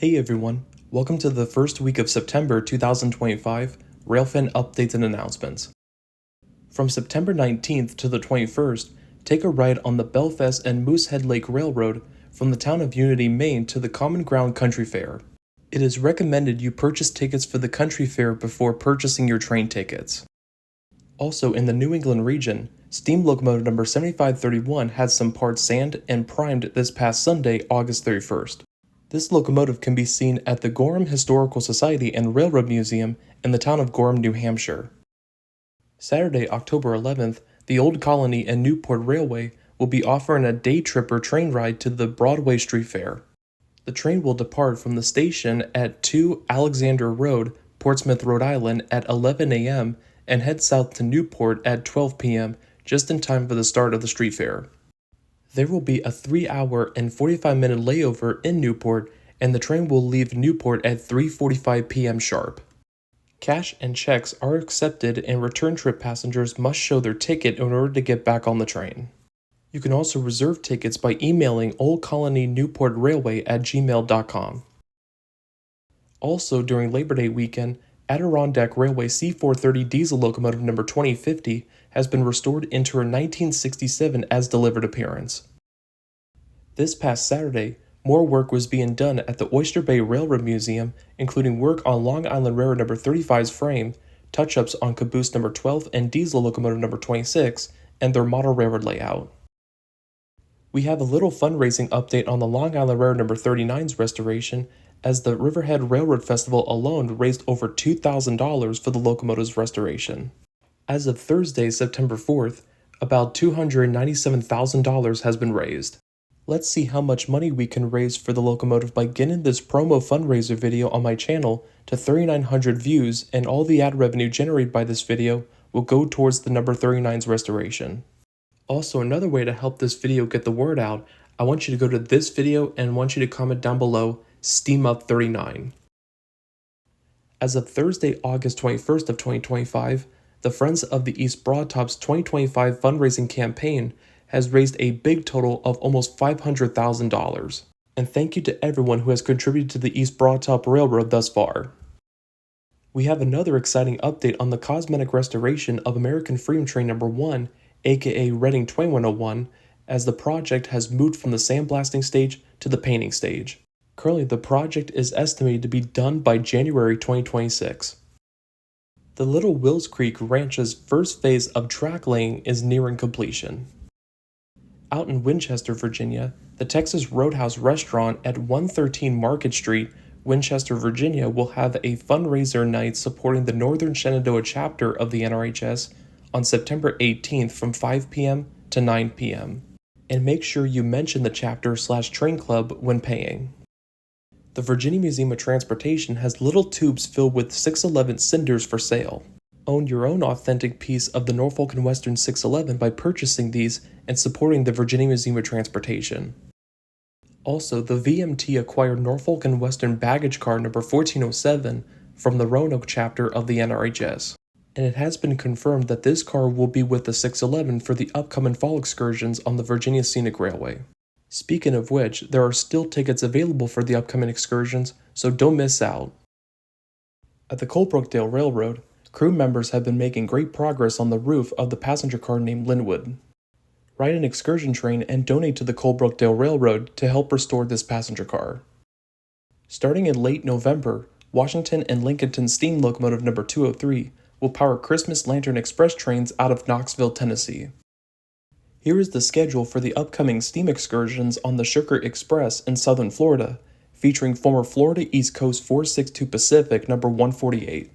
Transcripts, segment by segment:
Hey everyone, welcome to the first week of September 2025 Railfan updates and announcements. From September 19th to the 21st, take a ride on the Belfast and Moosehead Lake Railroad from the town of Unity, Maine to the Common Ground Country Fair. It is recommended you purchase tickets for the country fair before purchasing your train tickets. Also in the New England region, steam locomotive number 7531 had some parts sanded and primed this past Sunday, August 31st. This locomotive can be seen at the Gorham Historical Society and Railroad Museum in the town of Gorham, New Hampshire. Saturday, October 11th, the Old Colony and Newport Railway will be offering a day tripper train ride to the Broadway Street Fair. The train will depart from the station at 2 Alexander Road, Portsmouth, Rhode Island at 11 a.m. and head south to Newport at 12 p.m., just in time for the start of the street fair. There will be a 3-hour and 45-minute layover in Newport, and the train will leave Newport at 3:45 p.m. sharp. Cash and checks are accepted, and return trip passengers must show their ticket in order to get back on the train. You can also reserve tickets by emailing oldcolonynewportrailway@gmail.com. Also, during Labor Day weekend, Adirondack Railway C430 diesel locomotive number 2050 has been restored into her 1967 as-delivered appearance. This past Saturday, more work was being done at the Oyster Bay Railroad Museum, including work on Long Island Railroad number 35's frame, touch-ups on caboose number 12 and diesel locomotive number 26, and their model railroad layout. We have a little fundraising update on the Long Island Railroad number 39's restoration, as the Riverhead Railroad Festival alone raised over $2,000 for the locomotive's restoration. As of Thursday, September 4th, about $297,000 has been raised. Let's see how much money we can raise for the locomotive by getting this promo fundraiser video on my channel to 3,900 views, and all the ad revenue generated by this video will go towards the number 39's restoration. Also, another way to help this video get the word out, I want you to go to this video and want you to comment down below, Steam Up 39. As of Thursday, August 21st of 2025, the Friends of the East Broadtop's 2025 fundraising campaign has raised a big total of almost $500,000. And thank you to everyone who has contributed to the East Broadtop Railroad thus far. We have another exciting update on the cosmetic restoration of American Freedom Train number 1, aka Reading 2101, as the project has moved from the sandblasting stage to the painting stage. Currently, the project is estimated to be done by January 2026. The Little Wills Creek Ranch's first phase of track laying is nearing completion. Out in Winchester, Virginia, the Texas Roadhouse restaurant at 113 Market Street, Winchester, Virginia will have a fundraiser night supporting the Northern Shenandoah chapter of the NRHS on September 18th from 5 p.m. to 9 p.m. And make sure you mention the chapter/train club when paying. The Virginia Museum of Transportation has little tubes filled with 611 cinders for sale. Own your own authentic piece of the Norfolk and Western 611 by purchasing these and supporting the Virginia Museum of Transportation. Also, the VMT acquired Norfolk and Western baggage car number 1407 from the Roanoke chapter of the NRHS, and it has been confirmed that this car will be with the 611 for the upcoming fall excursions on the Virginia Scenic Railway. Speaking of which, there are still tickets available for the upcoming excursions, so don't miss out. At the Colebrookdale Railroad, crew members have been making great progress on the roof of the passenger car named Linwood. Ride an excursion train and donate to the Colebrookdale Railroad to help restore this passenger car. Starting in late November, Washington and Lincolnton steam locomotive number 203 will power Christmas Lantern Express trains out of Knoxville, Tennessee. Here is the schedule for the upcoming steam excursions on the Sugar Express in southern Florida, featuring former Florida East Coast 462 Pacific number 148.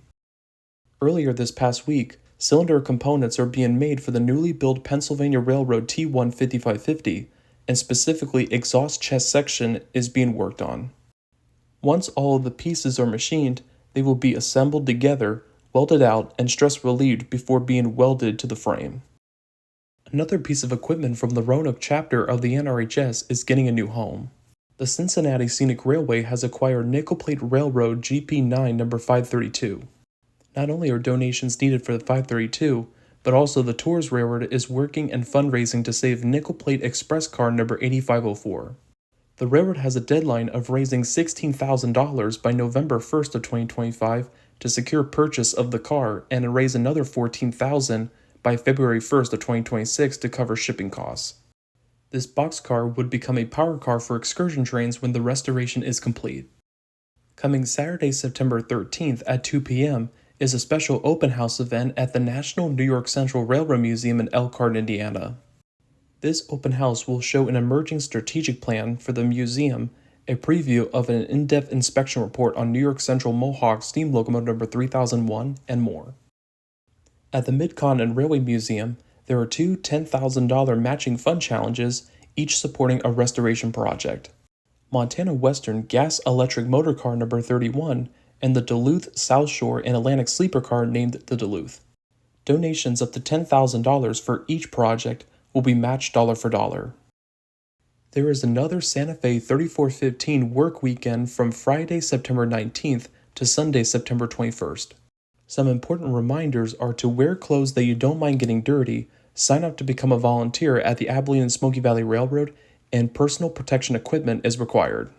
Earlier this past week, cylinder components are being made for the newly built Pennsylvania Railroad T1 5550, and specifically exhaust chest section is being worked on. Once all of the pieces are machined, they will be assembled together, welded out, and stress relieved before being welded to the frame. Another piece of equipment from the Roanoke chapter of the NRHS is getting a new home. The Cincinnati Scenic Railway has acquired Nickel Plate Railroad GP9 number 532. Not only are donations needed for the 532, but also the Tours Railroad is working and fundraising to save Nickel Plate Express car number 8504. The railroad has a deadline of raising $16,000 by November 1st of 2025 to secure purchase of the car and raise another $14,000 by February 1st of 2026 to cover shipping costs. This boxcar would become a power car for excursion trains when the restoration is complete. Coming Saturday, September 13th at 2 p.m. is a special open house event at the National New York Central Railroad Museum in Elkhart, Indiana. This open house will show an emerging strategic plan for the museum, a preview of an in-depth inspection report on New York Central Mohawk steam locomotive number 3001, and more. At the Mid-Continent Railway Museum, there are two $10,000 matching fund challenges, each supporting a restoration project. Montana Western Gas Electric Motor Car number 31 and the Duluth South Shore and Atlantic Sleeper Car named the Duluth. Donations up to $10,000 for each project will be matched dollar for dollar. There is another Santa Fe 3415 work weekend from Friday, September 19th to Sunday, September 21st. Some important reminders are to wear clothes that you don't mind getting dirty, sign up to become a volunteer at the Abilene and Smoky Valley Railroad, and personal protection equipment is required.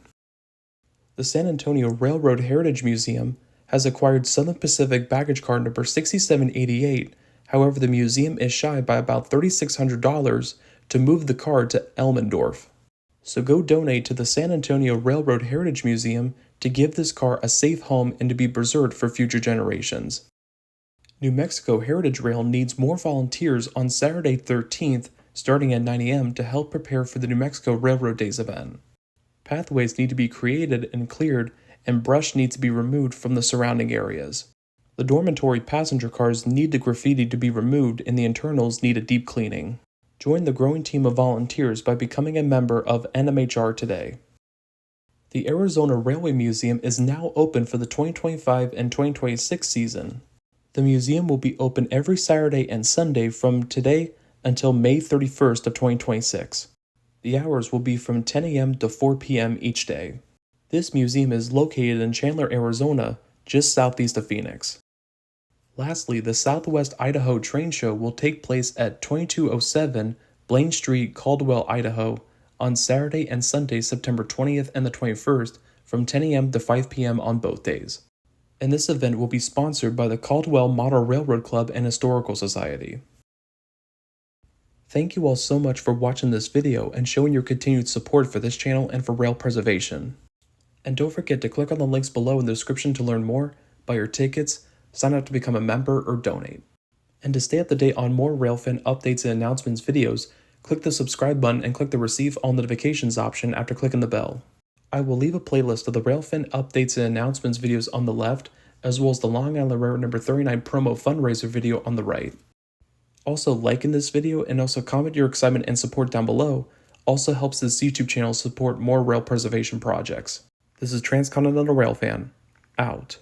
The San Antonio Railroad Heritage Museum has acquired Southern Pacific baggage car number 6788. However, the museum is shy by about $3,600 to move the car to Elmendorf. So go donate to the San Antonio Railroad Heritage Museum to give this car a safe home and to be preserved for future generations. New Mexico Heritage Rail needs more volunteers on Saturday 13th starting at 9 a.m. to help prepare for the New Mexico Railroad Days event. Pathways need to be created and cleared, and brush needs to be removed from the surrounding areas. The dormitory passenger cars need the graffiti to be removed and the internals need a deep cleaning. Join the growing team of volunteers by becoming a member of NMHR today. The Arizona Railway Museum is now open for the 2025 and 2026 season. The museum will be open every Saturday and Sunday from today until May 31st of 2026. The hours will be from 10 a.m. to 4 p.m. each day. This museum is located in Chandler, Arizona, just southeast of Phoenix. Lastly, the Southwest Idaho Train Show will take place at 2207 Blaine Street, Caldwell, Idaho, on Saturday and Sunday, September 20th and the 21st, from 10 a.m. to 5 p.m. on both days. And this event will be sponsored by the Caldwell Model Railroad Club and Historical Society. Thank you all so much for watching this video and showing your continued support for this channel and for rail preservation. And don't forget to click on the links below in the description to learn more, buy your tickets, sign up to become a member, or donate. And to stay up to date on more Railfan updates and announcements videos, click the subscribe button and click the receive all notifications option after clicking the bell. I will leave a playlist of the Railfan updates and announcements videos on the left, as well as the Long Island Railroad number 39 promo fundraiser video on the right. Also, liking this video and also comment your excitement and support down below also helps this YouTube channel support more rail preservation projects. This is Transcontinental Railfan, out.